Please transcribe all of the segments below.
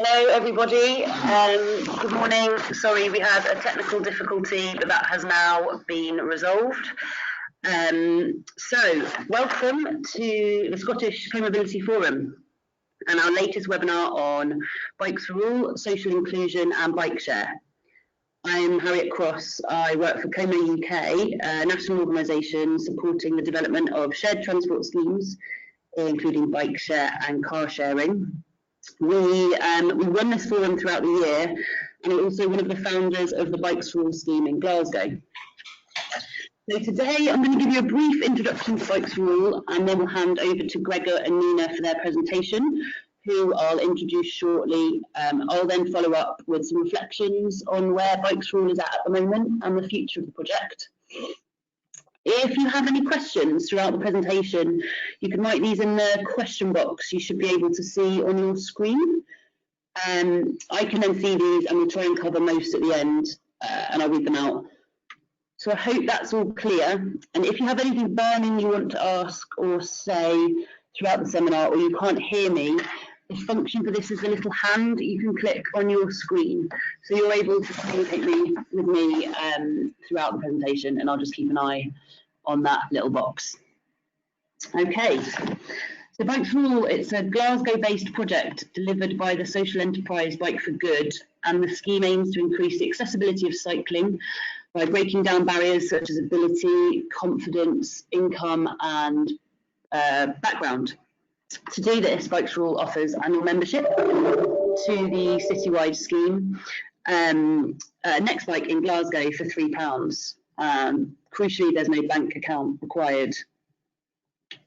Hello everybody, good morning. Sorry we had a technical difficulty, but that has now been resolved. So welcome to the Scottish Co-Mobility Forum and our latest webinar on Bikes for All, Social Inclusion and Bike Share. I'm Harriet Cross. I work for Como UK, a national organisation supporting the development of shared transport schemes, including bike share and car sharing. We run this forum throughout the year, and we're also one of the founders of the Bikes for All scheme in Glasgow. So today I'm going to give you a brief introduction to Bikes for All, and then we'll hand over to Gregor and Nina for their presentation, who I'll introduce shortly. I'll then follow up with some reflections on where Bikes for All is at the moment and the future of the project. If you have any questions throughout the presentation, you can write these in the question box you should be able to see on your screen. I can then see these and we'll try and cover most at the end, and I'll read them out. So I hope that's all clear. And if you have anything burning you want to ask or say throughout the seminar, or you can't hear me, the function for this is the little hand you can click on your screen. So you're able to communicate with me throughout the presentation, and I'll just keep an eye on that little box. Okay, so Bikes for All, it's a Glasgow-based project delivered by the social enterprise Bike for Good, and the scheme aims to increase the accessibility of cycling by breaking down barriers such as ability, confidence, income and background. To do this, Bikes for All offers annual membership to the citywide scheme, Next Bike in Glasgow for £3. Crucially, there's no bank account required.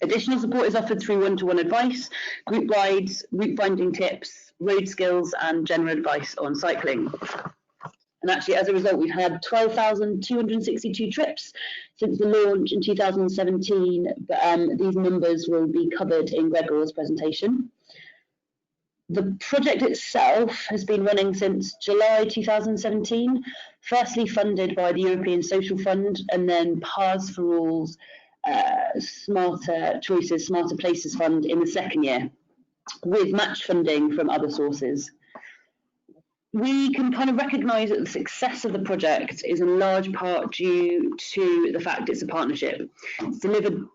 Additional support is offered through one-to-one advice, group guides, route finding tips, road skills and general advice on cycling. And actually, as a result, we've had 12,262 trips since the launch in 2017, but these numbers will be covered in Gregor's presentation. The project itself has been running since July 2017, firstly funded by the European Social Fund and then Paths for All's Smarter Choices, Smarter Places Fund in the second year, with match funding from other sources. We can kind of recognise that the success of the project is in large part due to the fact it's a partnership. It's delivered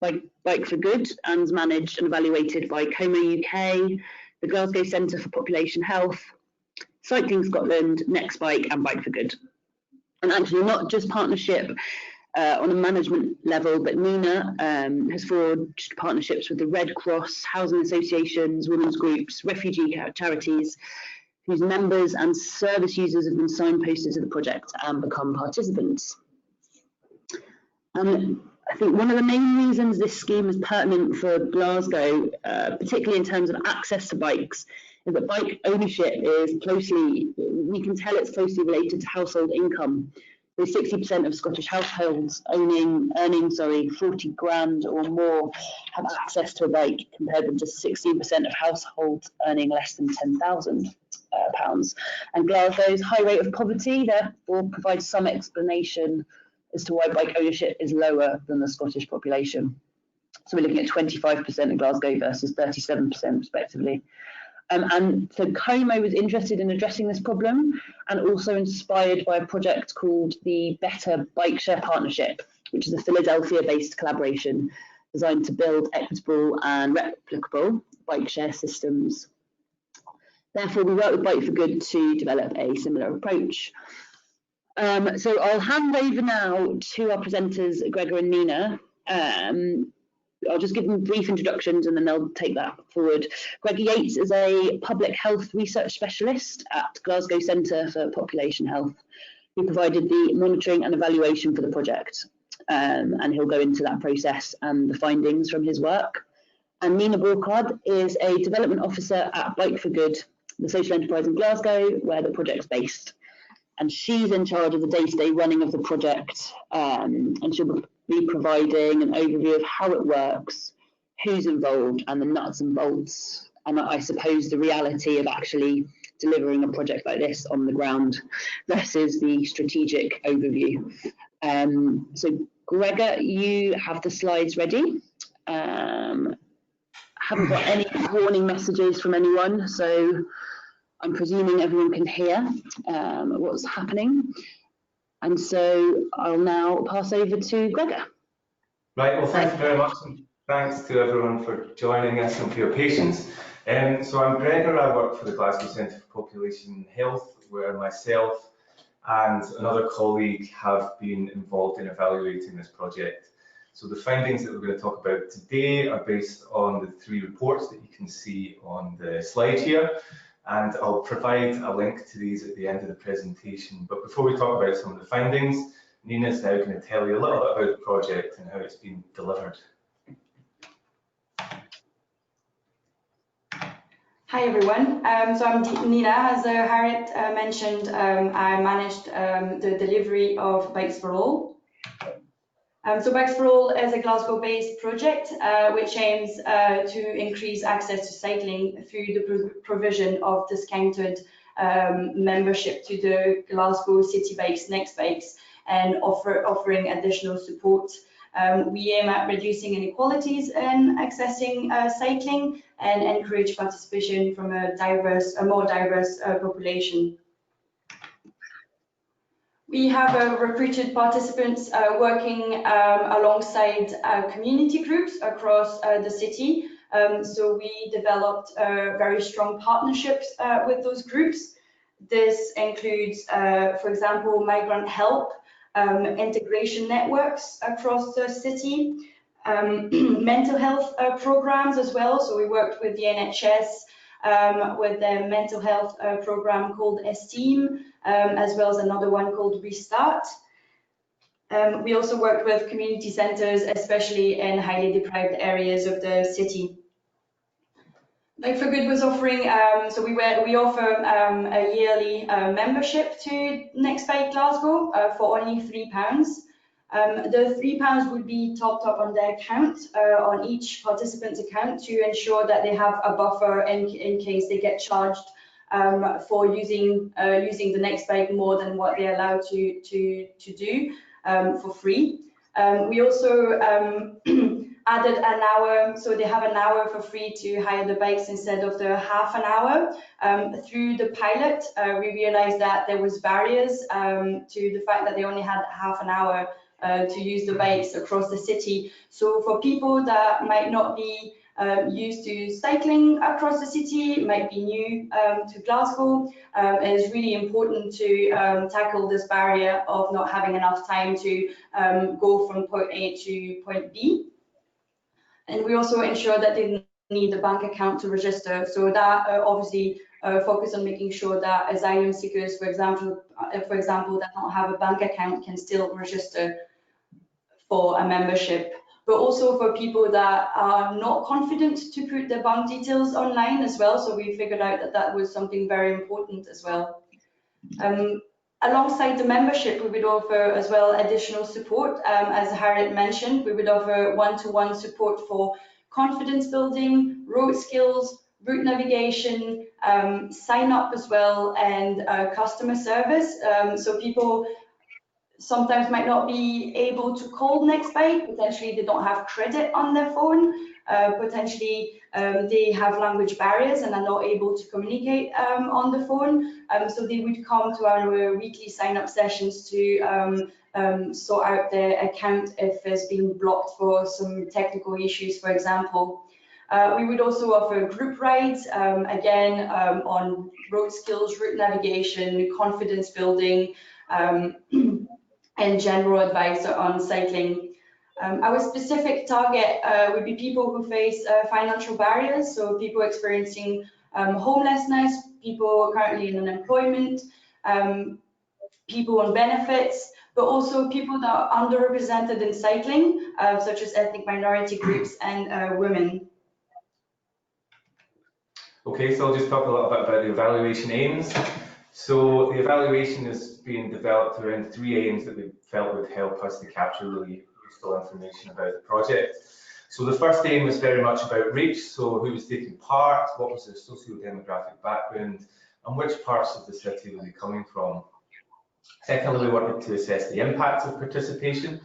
by Bike for Good and is managed and evaluated by Como UK, the Glasgow Centre for Population Health, Cycling Scotland, Next Bike and Bike for Good. And actually not just partnership on a management level, but Nina has forged partnerships with the Red Cross, housing associations, women's groups, refugee charities, whose members and service users have been signposted to the project and become participants. I think one of the main reasons this scheme is pertinent for Glasgow, particularly in terms of access to bikes, is that bike ownership is we can tell it's closely related to household income. With 60% of Scottish households earning 40 grand or more have access to a bike, compared with just 16% of households earning less than £10,000. And Glasgow's high rate of poverty therefore provides some explanation as to why bike ownership is lower than the Scottish population. So we're looking at 25% in Glasgow versus 37% respectively. And so Como was interested in addressing this problem and also inspired by a project called the Better Bike Share Partnership, which is a Philadelphia-based collaboration designed to build equitable and replicable bike share systems. Therefore, we work with Bike for Good to develop a similar approach. So I'll hand over now to our presenters, Gregor and Nina. I'll just give them brief introductions and then they'll take that forward. Gregor Yates is a public health research specialist at Glasgow Centre for Population Health, who provided the monitoring and evaluation for the project. And he'll go into that process and the findings from his work. And Nina Borkard is a development officer at Bike for Good, the social enterprise in Glasgow, where the project's based. And she's in charge of the day-to-day running of the project, and she'll be providing an overview of how it works, who's involved, and the nuts and bolts, and I suppose the reality of actually delivering a project like this on the ground versus the strategic overview. So Gregor, you have the slides ready. Haven't got any warning messages from anyone, so I'm presuming everyone can hear what's happening. And so I'll now pass over to Gregor. Right, well, thank you very much, and thanks to everyone for joining us and for your patience. So I'm Gregor, I work for the Glasgow Centre for Population Health, where myself and another colleague have been involved in evaluating this project. So the findings that we're going to talk about today are based on the 3 reports that you can see on the slide here, and I'll provide a link to these at the end of the presentation. But before we talk about some of the findings, Nina's now going to tell you a little bit about the project and how it's been delivered. Hi everyone, so I'm Nina. As Harriet mentioned, I managed the delivery of Bikes for All. So Bikes for All is a Glasgow-based project which aims to increase access to cycling through the provision of discounted membership to the Glasgow City Bikes Next Bikes, and offering additional support. We aim at reducing inequalities in accessing cycling and encourage participation from a more diverse population. We have recruited participants working alongside community groups across the city. So we developed very strong partnerships with those groups. This includes, for example, migrant help, integration networks across the city, mental health programs as well. So we worked with the NHS with a mental health program called Esteem, as well as another one called Restart. We also worked with community centres, especially in highly deprived areas of the city. Bike for Good was offering, so we offer a yearly membership to Next Bike Glasgow for only £3. The £3 would be topped up on their account, on each participant's account, to ensure that they have a buffer in case they get charged for using the Next Bike more than what they're allowed to do for free. We also added an hour, so they have an hour for free to hire the bikes instead of the half an hour. Through the pilot, we realized that there was barriers to the fact that they only had half an hour to use the bikes across the city. So for people that might not be used to cycling across the city, might be new to Glasgow, it is really important to tackle this barrier of not having enough time to go from point A to point B. And we also ensure that they need a bank account to register. So that obviously focus on making sure that asylum seekers, for example, that don't have a bank account can still register for a membership. But also for people that are not confident to put their bank details online as well. So we figured out that that was something very important as well. Alongside the membership, we would offer as well additional support. As Harriet mentioned, we would offer one-to-one support for confidence building, road skills, route navigation, sign up as well, and customer service. So people sometimes might not be able to call Next Bike. Potentially they don't have credit on their phone. Potentially they have language barriers and are not able to communicate on the phone. So they would come to our weekly sign-up sessions to sort out their account if it's been blocked for some technical issues, for example. We would also offer group rides, again, on road skills, route navigation, confidence building, and general advice on cycling. Our specific target would be people who face financial barriers, so people experiencing homelessness, people currently in unemployment, people on benefits, but also people that are underrepresented in cycling, such as ethnic minority groups and women. Okay, so I'll just talk a little bit about the evaluation aims. So the evaluation is being developed around 3 aims that we felt would help us to capture really useful information about the project. So the first aim was very much about reach, so who was taking part, what was their socio-demographic background, and which parts of the city were they coming from. Secondly, we wanted to assess the impact of participation,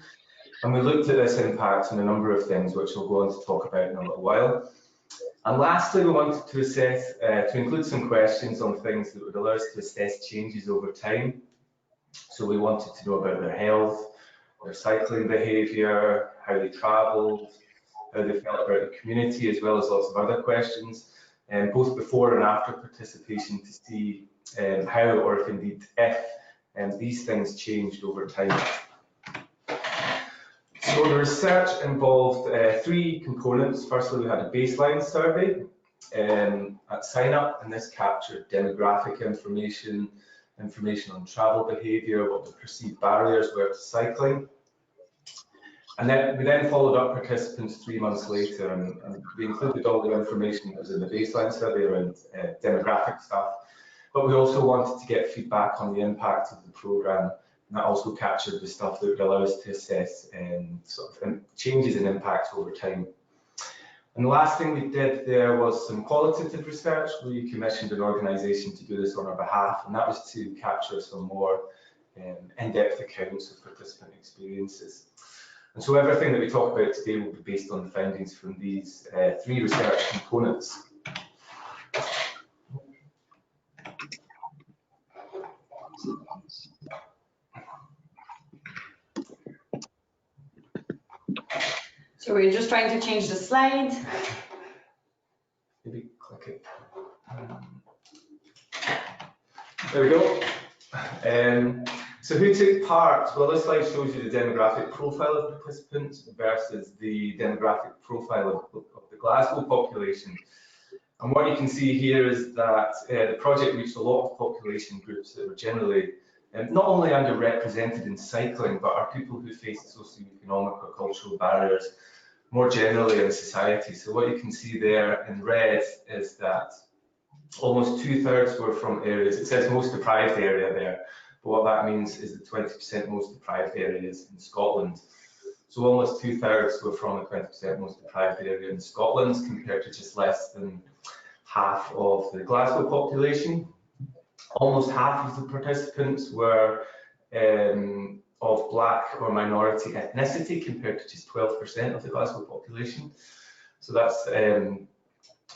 and we looked at this impact on a number of things, which we'll go on to talk about in a little while. And lastly, we wanted to assess, to include some questions on things that would allow us to assess changes over time. So we wanted to know about their health, their cycling behaviour, how they travelled, how they felt about the community, as well as lots of other questions, both before and after participation, to see how, or if indeed if, these things changed over time. So the research involved 3 components. Firstly, we had a baseline survey at sign up, and this captured demographic information, information on travel behaviour, what the perceived barriers were to cycling. And then we followed up participants 3 months later, and we included all the information that was in the baseline survey around demographic stuff. But we also wanted to get feedback on the impact of the programme, and that also captured the stuff that would allow us to assess changes in impact over time. And the last thing we did there was some qualitative research. We commissioned an organisation to do this on our behalf, and that was to capture some more in-depth accounts of participant experiences. And so everything that we talk about today will be based on the findings from these 3 research components. So we're just trying to change the slide. Maybe click it. There we go. So who took part? Well, this slide shows you the demographic profile of participants versus the demographic profile of the Glasgow population. And what you can see here is that the project reached a lot of population groups that were generally not only underrepresented in cycling, but are people who face socioeconomic or cultural barriers more generally in society. So what you can see there in red is that almost 2/3 were from areas, it says most deprived area there, but what that means is the 20% most deprived areas in Scotland. So almost 2/3 were from the 20% most deprived area in Scotland, compared to just less than half of the Glasgow population. Almost half of the participants were of black or minority ethnicity, compared to just 12% of the Glasgow population. So that's a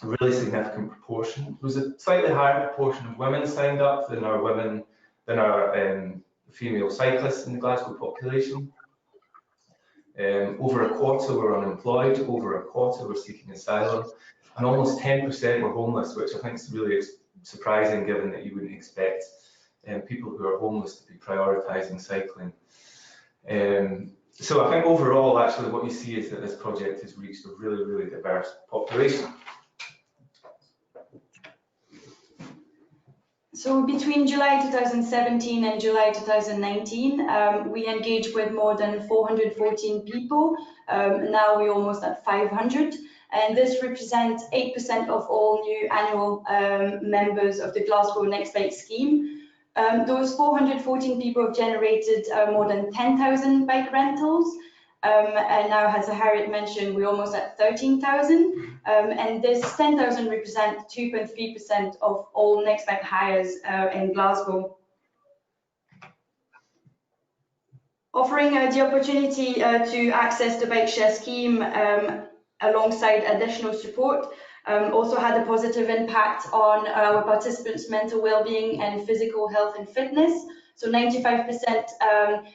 really significant proportion. There was a slightly higher proportion of women signed up than our female cyclists in the Glasgow population. Over a quarter were unemployed, over a quarter were seeking asylum, and almost 10% were homeless, which I think is really surprising, given that you wouldn't expect people who are homeless to be prioritising cycling. So I think overall, actually, what you see is that this project has reached a really, really diverse population. So between July 2017 and July 2019, we engaged with more than 414 people. Now we're almost at 500. And this represents 8% of all new annual members of the Glasgow Next Bike scheme. Those 414 people have generated more than 10,000 bike rentals. And now, as Harriet mentioned, we're almost at 13,000. And this 10,000 represents 2.3% of all Next Bike hires in Glasgow. Offering the opportunity to access the bike share scheme alongside additional support also had a positive impact on our participants' mental well-being and physical health and fitness. So 95%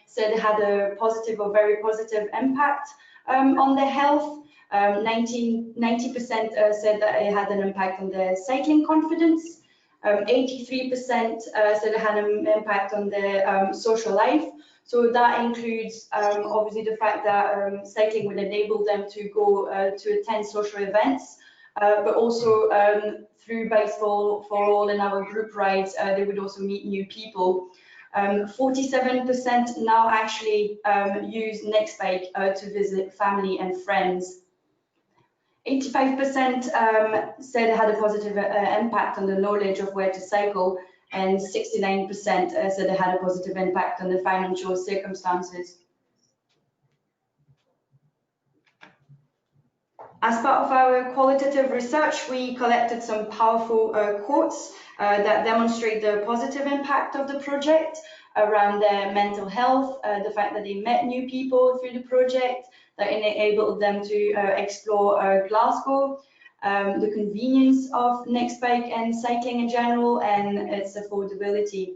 said it had a positive or very positive impact on their health. 90% said that it had an impact on their cycling confidence. 83% said it had an impact on their social life. So that includes obviously the fact that cycling would enable them to go to attend social events, but also through Bikes for All in our group rides, they would also meet new people. 47% now actually use Nextbike to visit family and friends. 85% said it had a positive impact on the knowledge of where to cycle, and 69% said it had a positive impact on the financial circumstances. As part of our qualitative research, we collected some powerful quotes that demonstrate the positive impact of the project around their mental health, the fact that they met new people through the project, that enabled them to explore Glasgow, the convenience of Nextbike and cycling in general, and its affordability.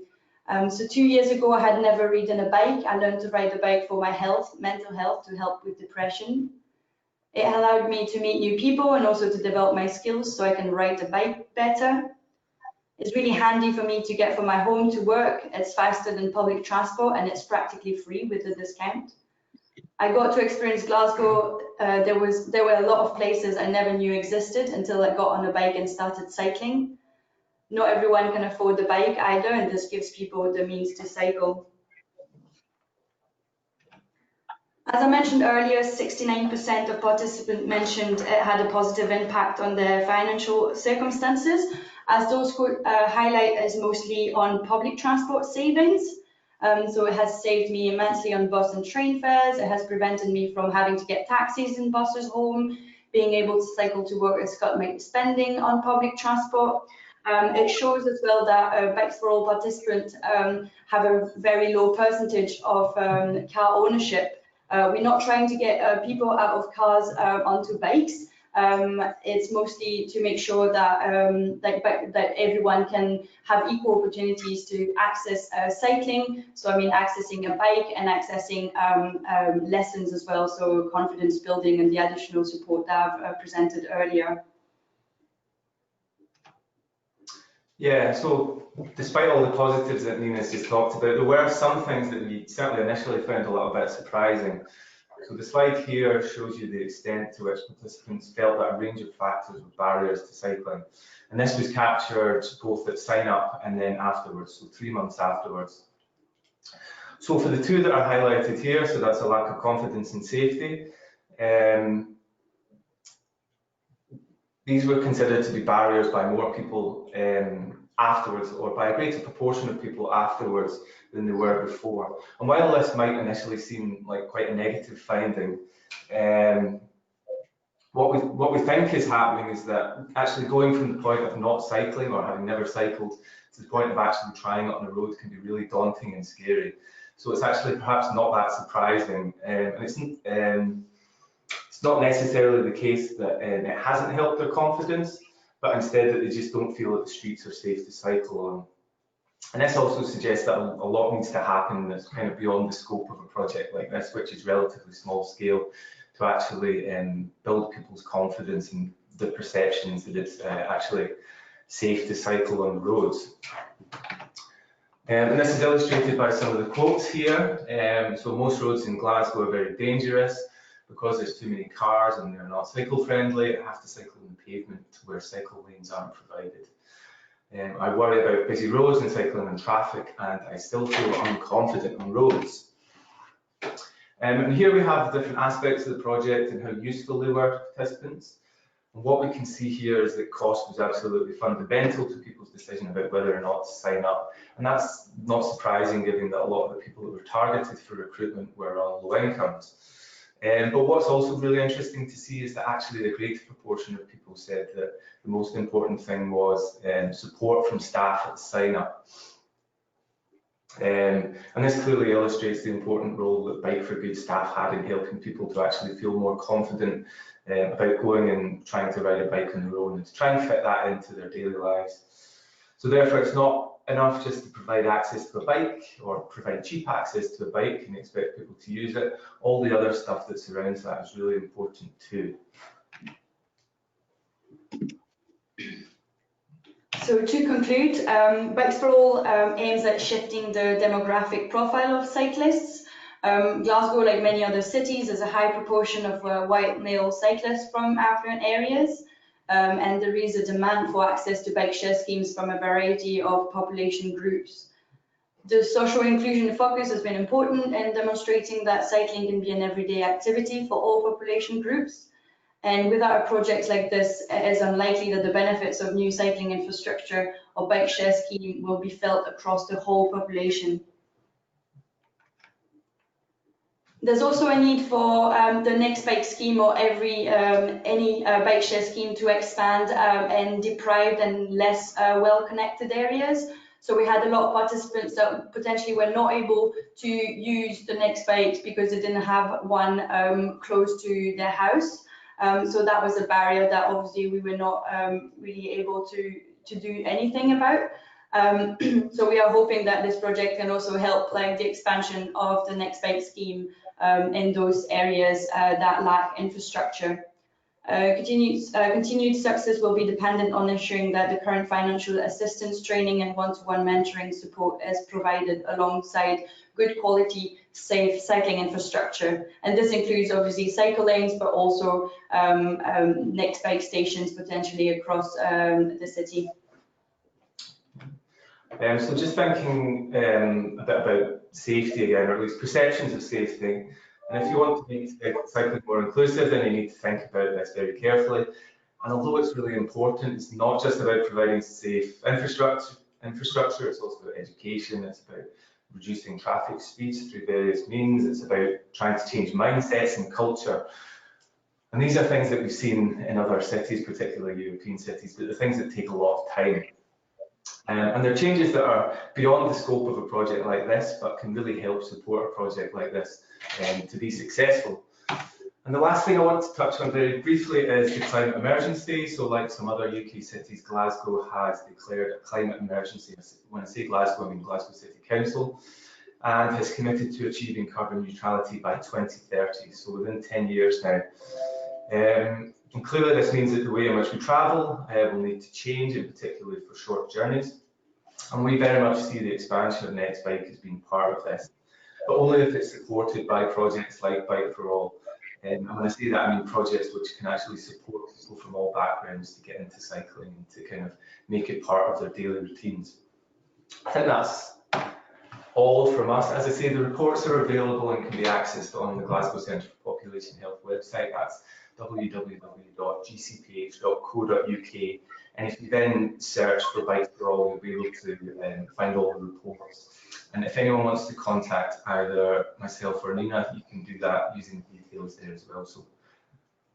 So 2 years ago, I had never ridden a bike. I learned to ride a bike for my health, mental health, to help with depression. It allowed me to meet new people and also to develop my skills so I can ride a bike better. It's really handy for me to get from my home to work. It's faster than public transport and it's practically free with a discount. I got to experience Glasgow. There were a lot of places I never knew existed until I got on a bike and started cycling. Not everyone can afford the bike either, and this gives people the means to cycle. As I mentioned earlier, 69% of participants mentioned it had a positive impact on their financial circumstances, as those could highlight is mostly on public transport savings. So it has saved me immensely on bus and train fares. It has prevented me from having to get taxis and buses home. Being able to cycle to work has cut my spending on public transport. It shows as well that Bikes for All participants have a very low percentage of car ownership. We're not trying to get people out of cars onto bikes. It's mostly to make sure that that everyone can have equal opportunities to access cycling. So I mean accessing a bike and accessing lessons as well, so confidence building and the additional support that I've presented earlier. Yeah, so despite all the positives that Nina's just talked about, there were some things that we certainly initially found a little bit surprising. So the slide here shows you the extent to which participants felt that a range of factors were barriers to cycling. And this was captured both at sign up and then afterwards, so 3 months afterwards. So for the two that are highlighted here, so that's a lack of confidence and safety, these were considered to be barriers by more people afterwards, or by a greater proportion of people afterwards than they were before. And while this might initially seem like quite a negative finding, what we think is happening is that actually going from the point of not cycling or having never cycled to the point of actually trying it on the road can be really daunting and scary. So it's actually perhaps not that surprising, and it's not necessarily the case that it hasn't helped their confidence, but instead that they just don't feel that the streets are safe to cycle on. And this also suggests that a lot needs to happen that's kind of beyond the scope of a project like this, which is relatively small scale, to actually build people's confidence in the perceptions that it's actually safe to cycle on the roads. And this is illustrated by some of the quotes here. So most roads in Glasgow are very dangerous. Because there's too many cars and they're not cycle friendly, I have to cycle on the pavement where cycle lanes aren't provided. I worry about busy roads and cycling in traffic, and I still feel unconfident on roads. And here we have the different aspects of the project and how useful they were to participants. And what we can see here is that cost was absolutely fundamental to people's decision about whether or not to sign up. And that's not surprising, given that a lot of the people that were targeted for recruitment were on low incomes. But what's also really interesting to see is that actually a great proportion of people said that the most important thing was support from staff at the sign up. And this clearly illustrates the important role that Bike for Good staff had in helping people to actually feel more confident about going and trying to ride a bike on their own and to try and fit that into their daily lives. So therefore it's not enough just to provide access to a bike or provide cheap access to a bike and expect people to use it. All the other stuff that surrounds that is really important too. So to conclude, Bikes for All aims at shifting the demographic profile of cyclists. Glasgow, like many other cities, has a high proportion of white male cyclists from affluent areas. And there is a demand for access to bike share schemes from a variety of population groups. The social inclusion focus has been important in demonstrating that cycling can be an everyday activity for all population groups. And without a project like this, it is unlikely that the benefits of new cycling infrastructure or bike share scheme will be felt across the whole population. There's also a need for the Nextbike scheme or any bike share scheme to expand in deprived and less well-connected areas. So we had a lot of participants that potentially were not able to use the Nextbike because they didn't have one close to their house. So that was a barrier that obviously we were not really able to do anything about. So we are hoping that this project can also help like the expansion of the Next Bike scheme in those areas that lack infrastructure. Continued success will be dependent on ensuring that the current financial assistance, training and one-to-one mentoring support is provided alongside good quality, safe cycling infrastructure. And this includes obviously cycle lanes, but also Next Bike stations potentially across the city. So just thinking a bit about safety again, or at least perceptions of safety. And if you want to make cycling more inclusive, then you need to think about this very carefully. And although it's really important, it's not just about providing safe infrastructure, it's also about education, it's about reducing traffic speeds through various means, it's about trying to change mindsets and culture. And these are things that we've seen in other cities, particularly European cities, but the things that take a lot of time. And they're changes that are beyond the scope of a project like this, but can really help support a project like this to be successful. And the last thing I want to touch on very briefly is the climate emergency. So like some other UK cities, Glasgow has declared a climate emergency. When I say Glasgow, I mean Glasgow City Council, and has committed to achieving carbon neutrality by 2030, so within 10 years now. And clearly this means that the way in which we travel will need to change, and particularly for short journeys. And we very much see the expansion of Next Bike as being part of this, but only if it's supported by projects like Bike for All. And when I say that, I mean projects which can actually support people from all backgrounds to get into cycling and to kind of make it part of their daily routines. I think that's all from us. As I say, the reports are available and can be accessed on the Glasgow Centre for Population Health website. That's www.gcph.co.uk, and if you then search for Bike for All, you'll be able to find all the reports. And if anyone wants to contact either myself or Nina, you can do that using the details there as well. So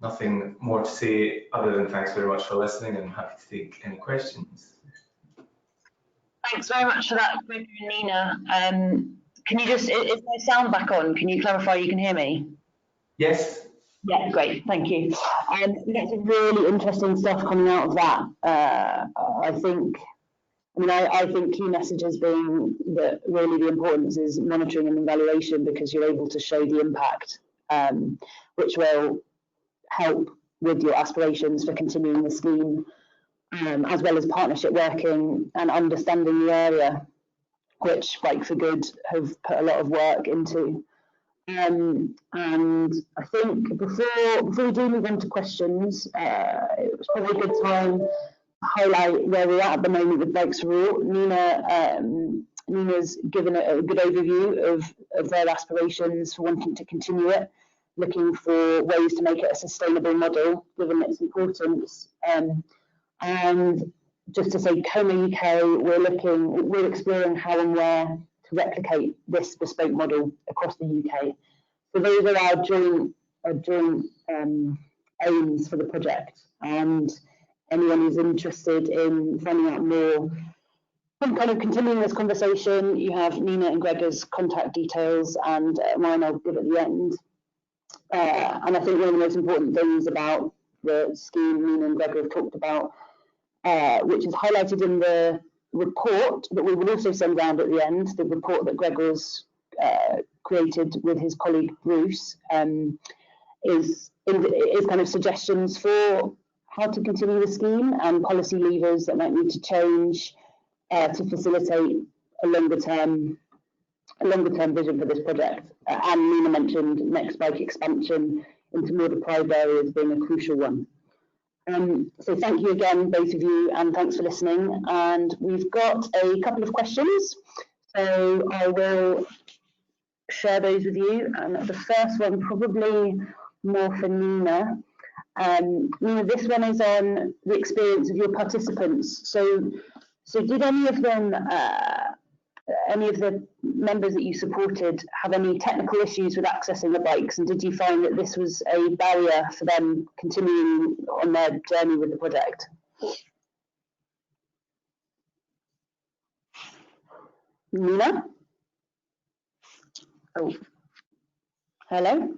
nothing more to say other than thanks very much for listening, and I'm happy to take any questions. Thanks very much for that, Gregory and Nina. Can you just, is my sound back on? Can you clarify you can hear me? Yes. Yeah, great, thank you. That's really interesting stuff coming out of that. I think key messages being that really the importance is monitoring and evaluation, because you're able to show the impact, which will help with your aspirations for continuing the scheme, as well as partnership working and understanding the area, which Bike for Good have put a lot of work into. And I think before we do move on to questions, it was probably a good time to highlight where we're at the moment with Bikes for All. Nina's given a good overview of their aspirations for wanting to continue it, looking for ways to make it a sustainable model given its importance. And just to say, Coma UK, we're exploring how and where to replicate this bespoke model across the UK. So those are our joint aims for the project. And anyone who's interested in finding out more, kind of continuing this conversation, you have Nina and Gregor's contact details, and mine I'll give at the end. And I think one of the most important things about the scheme Nina and Gregor have talked about, which is highlighted in the report that we will also send round at the end, the report that Gregor's created with his colleague Bruce, is kind of suggestions for how to continue the scheme and policy levers that might need to change to facilitate a longer term vision for this project. And Nina mentioned Next Bike expansion into more deprived areas being a crucial one. So thank you again, both of you, and thanks for listening. And we've got a couple of questions, so I will share those with you. And the first one, probably more for Nina. Nina, this one is on the experience of your participants. So did any of them, any of the members that you supported, have any technical issues with accessing the bikes, and did you find that this was a barrier for them continuing on their journey with the project? Nina? Oh, hello?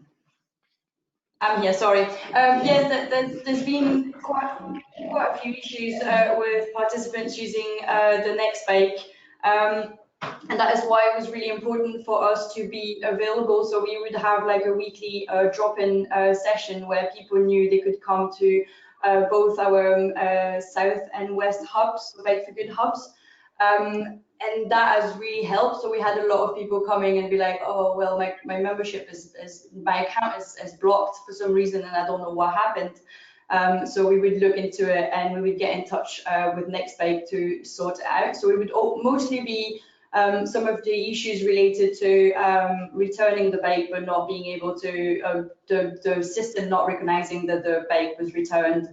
I'm here, sorry. Yes, there's been quite a few issues with participants using the Next Bike. And that is why it was really important for us to be available. So we would have like a weekly drop-in session where people knew they could come to both our south and west hubs, Bike for Good hubs. And that has really helped. So we had a lot of people coming and be like, oh, well, my membership my account is blocked for some reason and I don't know what happened. So we would look into it and we would get in touch with Nextbike to sort it out. So it would mostly be some of the issues related to returning the bike but not being able to, the system not recognizing that the bike was returned.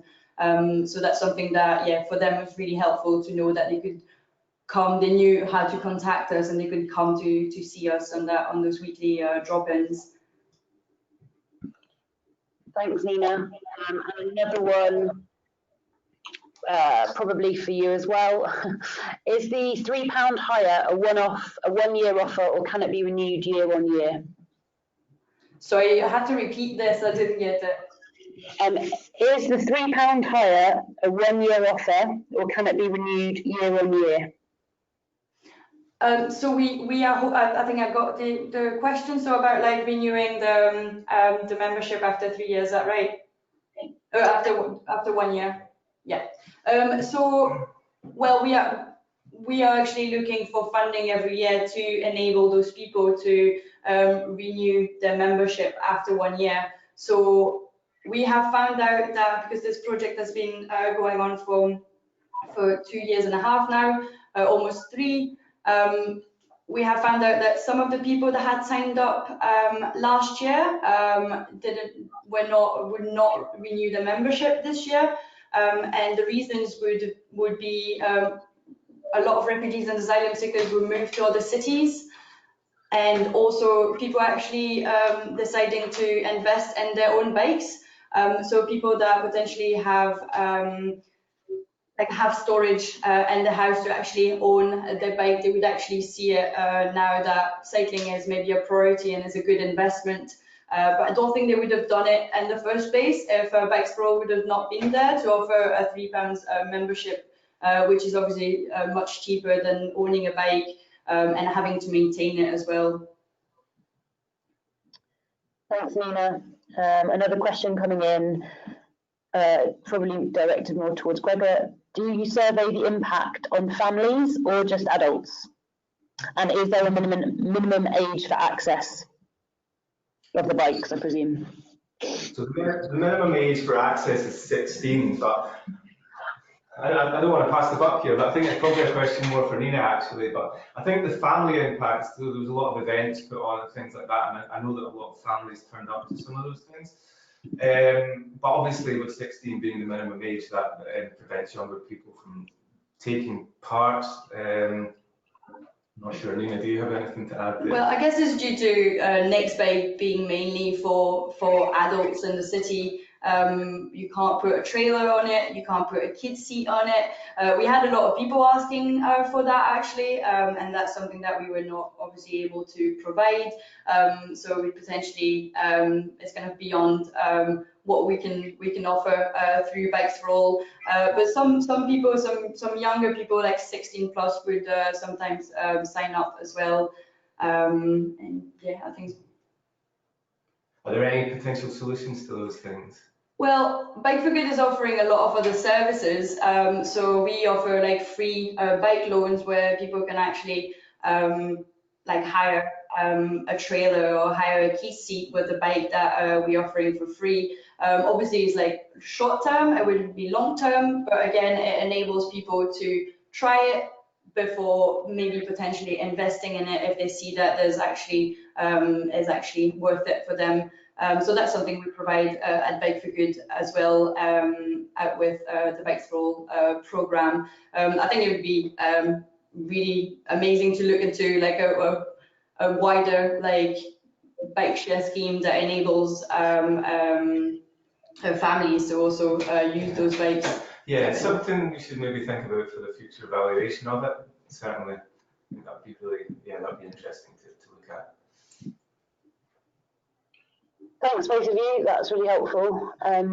So that's something that, yeah, for them was really helpful to know that they could come, they knew how to contact us and they could come to see us on those weekly drop-ins. Thanks, Nina. And another one, probably for you as well. Is the £3 hire a one-off, a one-year offer, or can it be renewed year on year? Sorry, I had to repeat this, I didn't get it. Is the £3 hire a one-year offer, or can it be renewed year on year? So we are, I think I got the question, so about like renewing the membership after 3 years, is that right? After 1 year, yeah. So, well, we are actually looking for funding every year to enable those people to renew their membership after 1 year. So we have found out that because this project has been going on for 2.5 years now, almost 3. We have found out that some of the people that had signed up last year would not renew the membership this year, and the reasons would be a lot of refugees and asylum seekers will move to other cities, and also people actually deciding to invest in their own bikes. So people that potentially have storage in the house to actually own their bike, they would actually see it now that cycling is maybe a priority and is a good investment. But I don't think they would have done it in the first place if Bikes for All would have not been there to offer a £3 membership, which is obviously much cheaper than owning a bike and having to maintain it as well. Thanks, Nina. Another question coming in, probably directed more towards Gregor. Do you survey the impact on families or just adults? And is there a minimum age for access of the bikes, I presume? So the minimum age for access is 16, but I don't want to pass the buck here, but I think it's probably a question more for Nina actually. But I think the family impacts, there was a lot of events put on and things like that, and I know that a lot of families turned up to some of those things. But obviously with 16 being the minimum age, that prevents younger people from taking part. I'm not sure, Nina, do you have anything to add there? Well, I guess it's due to Nextbike being mainly for adults in the city. You can't put a trailer on it, you can't put a kid seat on it. We had a lot of people asking for that actually, and that's something that we were not obviously able to provide. So we potentially, it's kind of beyond what we can offer through Bikes for All. But some people, some younger people like 16 plus would sometimes sign up as well. And yeah, I think. Are there any potential solutions to those things? Well, Bike for Good is offering a lot of other services. So we offer like free bike loans where people can actually like hire a trailer or hire a key seat with the bike that we're offering for free. Obviously, it's like short term, it wouldn't be long term, but again, it enables people to try it before maybe potentially investing in it if they see that there's actually is actually worth it for them. So that's something we provide at Bike for Good as well, out with the Bikes for All program. I think it would be really amazing to look into like a wider like bike share scheme that enables families to also use those bikes. Yeah, it's something we should maybe think about for the future evaluation of it. Certainly, I think that'd be really, yeah, that'd be interesting to look at. Thanks, both of you. That's really helpful. A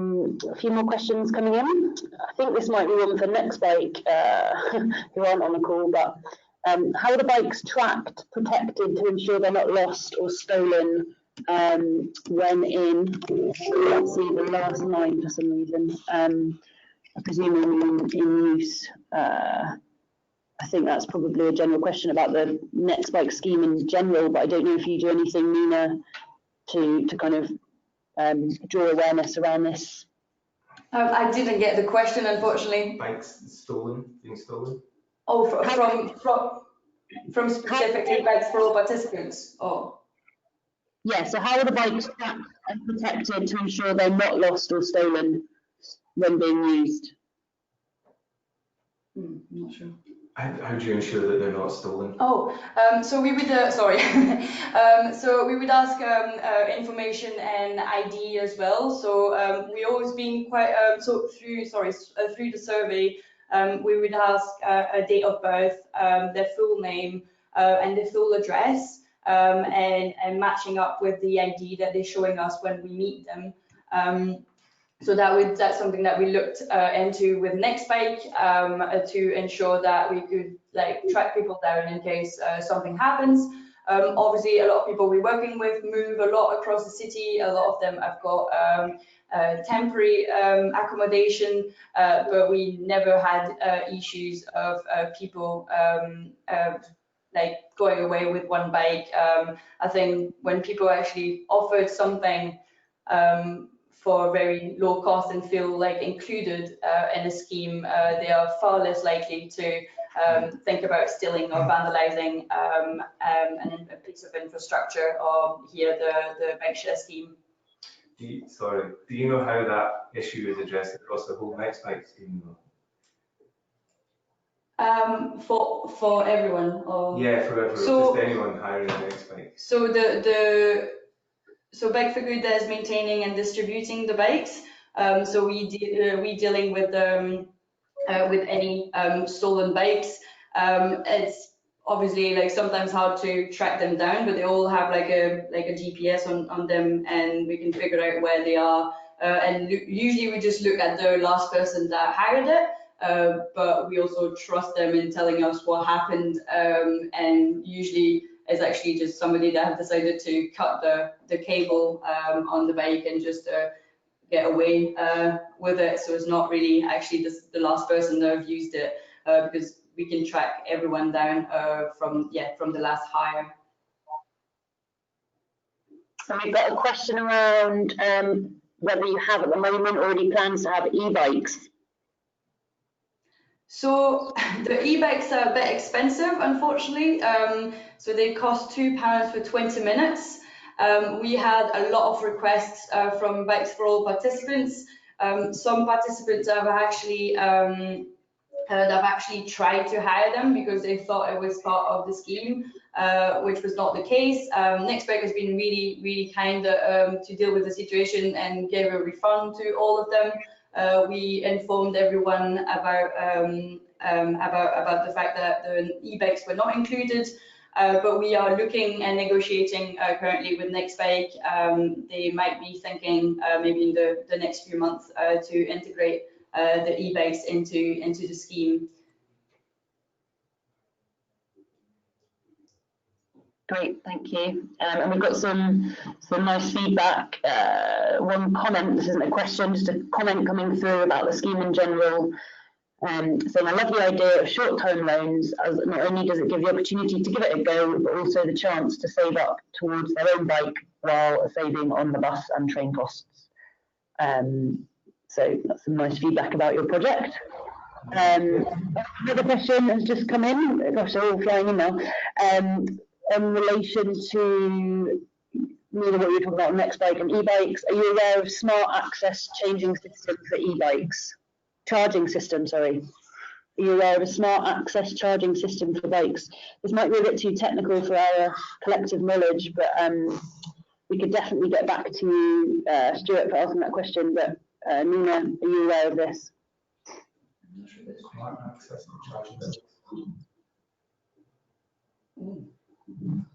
few more questions coming in. I think this might be one for Nextbike, who aren't on the call, but how are the bikes tracked, protected to ensure they're not lost or stolen when in, let's see the last line for some reason, presuming in use. I think that's probably a general question about the Nextbike scheme in general, but I don't know if you do anything, Nina, to kind of draw awareness around this. I didn't get the question, unfortunately. Bikes stolen, being stolen? Oh, from specifically Bikes for All participants? Oh. Yeah, so how are the bikes tracked and protected to ensure they're not lost or stolen when being used? I'm not sure. How do you ensure that they're not stolen? Oh, so we would, sorry. So we would ask information and ID as well. So we always been quite, so through the survey, we would ask a date of birth, their full name, and their full address, and matching up with the ID that they're showing us when we meet them. So that's something that we looked into with Nextbike to ensure that we could track people down in case something happens. Obviously, a lot of people we're working with move a lot across the city. A lot of them have got temporary accommodation, but we never had issues of people going away with one bike. I think when people actually offered something for very low cost and feel included in a scheme, they are far less likely to think about stealing or vandalizing a piece of infrastructure or the bike share scheme. Do you know how that issue is addressed across the whole Nextbike scheme? For everyone? Or... Yeah, for everyone, so, just anyone hiring a Nextbike. So so Bike for Good is maintaining and distributing the bikes. So we dealing with any stolen bikes. It's obviously sometimes hard to track them down, but they all have a GPS on them, and we can figure out where they are. And usually we just look at the last person that hired it, but we also trust them in telling us what happened, and usually it's actually just somebody that have decided to cut the cable on the bike and just get away with it. So it's not really actually the last person that have used it, because we can track everyone down from the last hire. So we've got a question around whether you have at the moment already plans to have e-bikes. So the e-bikes are a bit expensive, unfortunately. So they cost £2 for 20 minutes. We had a lot of requests from Bikes for All participants. Some participants have actually tried to hire them because they thought it was part of the scheme, which was not the case. Nextbike has been really, really kind to deal with the situation and gave a refund to all of them. We informed everyone about the fact that the e-bikes were not included, but we are looking and negotiating currently with Nextbike. They might be thinking maybe in the next few months to integrate the e-bikes into the scheme. Great, thank you. And we've got some nice feedback. One comment, this isn't a question, just a comment coming through about the scheme in general, saying I love the idea of short-term loans, as not only does it give the opportunity to give it a go, but also the chance to save up towards their own bike while saving on the bus and train costs. So that's some nice feedback about your project. Another question has just come in. Gosh, they're all flying in now. In relation to what you were talking about Nextbike and e-bikes, are you aware of smart access changing system for e-bikes? Charging system, sorry. Are you aware of a smart access charging system for bikes? This might be a bit too technical for our collective knowledge, but we could definitely get back to you, Stuart, for asking that question. But Nina, are you aware of this? Smart access to charging.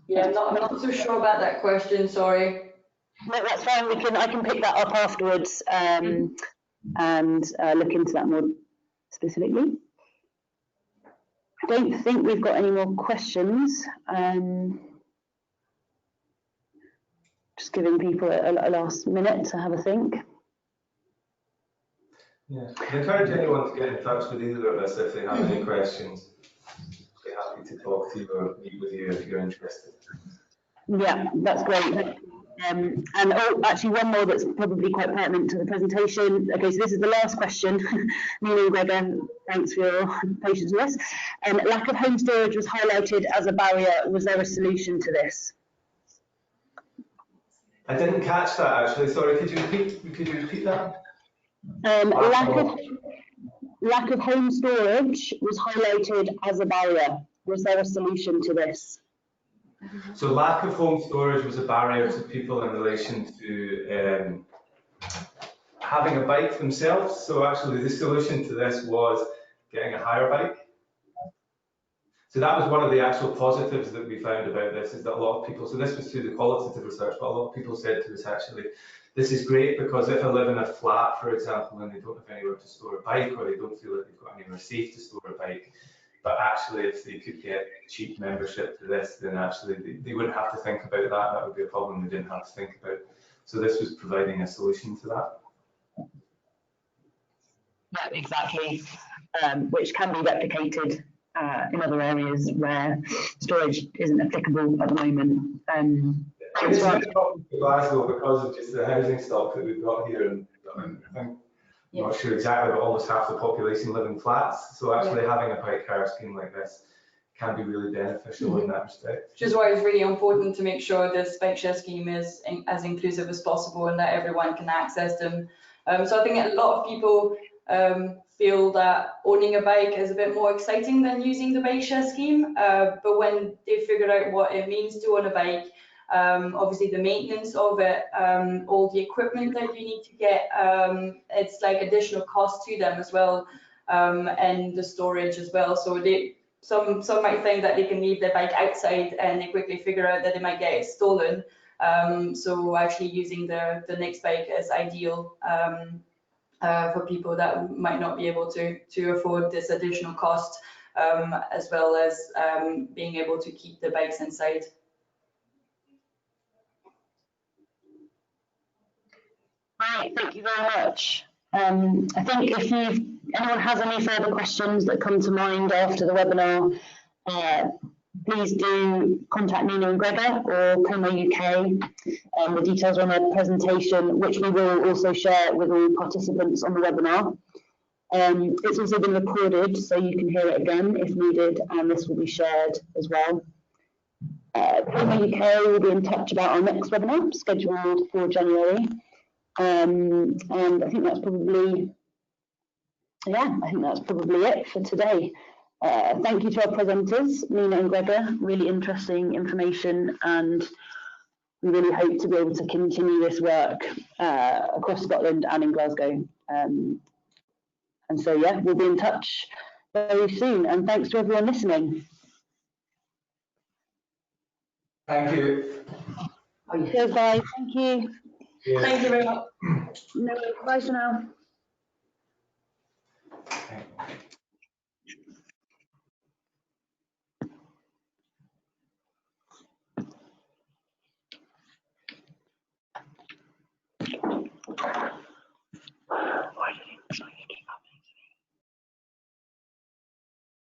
Yeah, I'm not so sure about that question, sorry. No, that's fine. I can pick that up afterwards and look into that more specifically. I don't think we've got any more questions. Just giving people a last minute to have a think. Yeah, I encourage anyone to get in touch with either of us if they have any questions. Be happy to talk to you or meet with you if you're interested. Yeah, that's great. And actually one more that's probably quite pertinent to the presentation. Okay, so this is the last question. Nina and Gregor, thanks for your patience with us. Lack of home storage was highlighted as a barrier. Was there a solution to this? I didn't catch that actually. Sorry, could you repeat that? Lack of home storage was highlighted as a barrier. Was there a solution to this? So lack of home storage was a barrier to people in relation to having a bike themselves. So actually the solution to this was getting a hire bike. So that was one of the actual positives that we found about this, is that a lot of people, so this was through the qualitative research, but a lot of people said to us actually, this is great because if I live in a flat, for example, and they don't have anywhere to store a bike, or they don't feel like they've got anywhere safe to store a bike, but actually if they could get cheap membership to this, then actually they wouldn't have to think about that. That would be a problem they didn't have to think about. So this was providing a solution to that. Yeah, exactly, which can be replicated in other areas where storage isn't applicable at the moment. It's a problem for Glasgow because of just the housing stock that we've got here, and I'm not sure exactly, but almost half the population live in flats. So actually having a bike hire scheme like this can be really beneficial in that respect. Which is why it's really important to make sure this bike share scheme is as inclusive as possible and that everyone can access them. So I think a lot of people feel that owning a bike is a bit more exciting than using the bike share scheme, but when they figure out what it means to own a bike, obviously the maintenance of it, all the equipment that you need to get, it's like additional cost to them as well, and the storage as well. So some might think that they can leave their bike outside and they quickly figure out that they might get it stolen. So actually using the Nix bike is ideal for people that might not be able to afford this additional cost, as well as being able to keep the bikes inside. Right, thank you very much. I think if anyone has any further questions that come to mind after the webinar, please do contact Nina and Gregor or Coma UK. The details are on their presentation, which we will also share with all participants on the webinar. It's also been recorded, so you can hear it again if needed, and this will be shared as well. Coma UK will be in touch about our next webinar, scheduled for January. And I think that's probably, it for today. Thank you to our presenters, Nina and Gregor, really interesting information, and we really hope to be able to continue this work across Scotland and in Glasgow. And so, yeah, we'll be in touch very soon, and thanks to everyone listening. Thank you. Goodbye, thank you. Yeah. Thank you very much. No, bye for now. Okay.